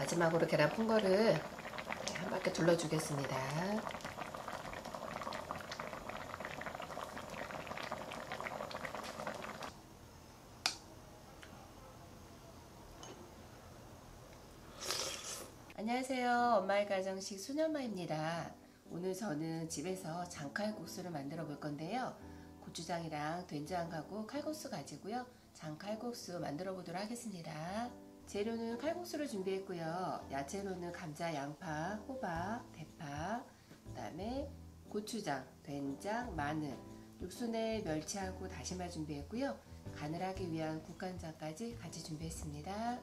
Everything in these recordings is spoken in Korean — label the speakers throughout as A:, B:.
A: 마지막으로 계란 푼 거를 한 바퀴 둘러주겠습니다. 안녕하세요. 엄마의 가정식 순엄마입니다. 오늘 저는 집에서 장칼국수를 만들어 볼 건데요. 고추장이랑 된장하고 칼국수 가지고요. 장칼국수 만들어 보도록 하겠습니다. 재료는 칼국수를 준비했고요. 야채로는 감자, 양파, 호박, 대파, 그 다음에 고추장, 된장, 마늘, 육순에 멸치하고 다시마 준비했고요. 간을 하기 위한 국간장까지 같이 준비했습니다.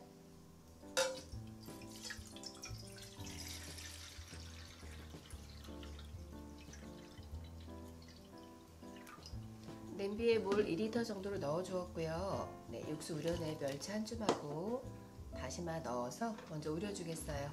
A: 냄비에 물 2리터 정도를 넣어 주었고요. 네, 육수 우려내 멸치 한 줌하고 다시마 넣어서 먼저 우려 주겠어요.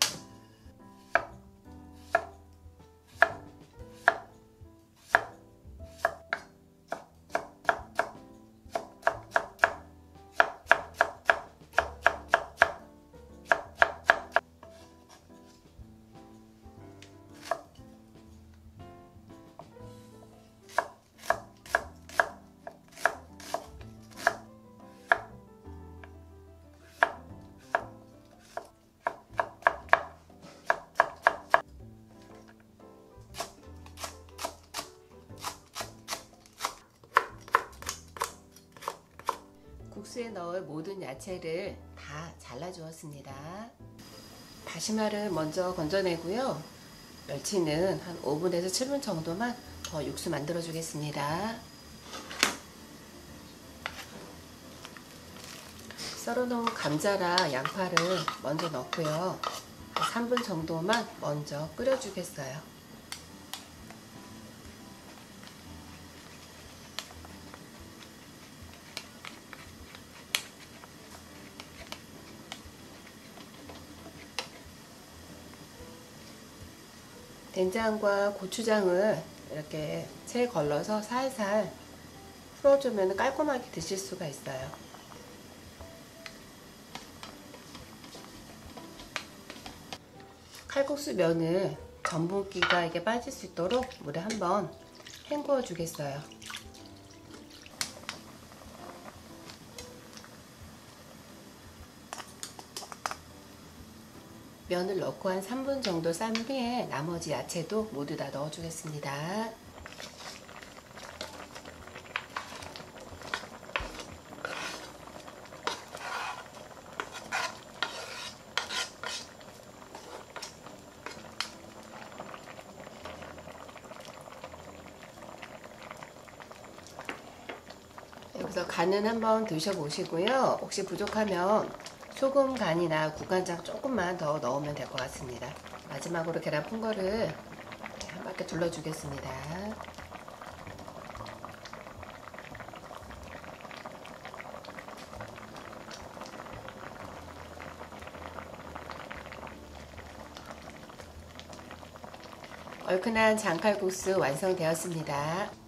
A: 국수에 넣을 모든 야채를 다 잘라 주었습니다. 다시마를 먼저 건져내고요. 멸치는 한 5분에서 7분 정도만 더 육수 만들어 주겠습니다. 썰어놓은 감자랑 양파를 먼저 넣고요. 3분 정도만 먼저 끓여 주겠어요. 된장과 고추장을 이렇게 채 걸러서 살살 풀어주면 깔끔하게 드실 수가 있어요. 칼국수 면을 전분기가 이게 빠질 수 있도록 물에 한번 헹구어 주겠어요. 면을 넣고 한 3분 정도 삶 후에 나머지 야채도 모두 다 넣어 주겠습니다. 여기서 간은 한번 드셔보시고요. 혹시 부족하면 소금 간이나 국간장 조금만 더 넣으면 될 것 같습니다. 마지막으로 계란 푼 거를 한 바퀴 둘러주겠습니다. 얼큰한 장칼국수 완성되었습니다.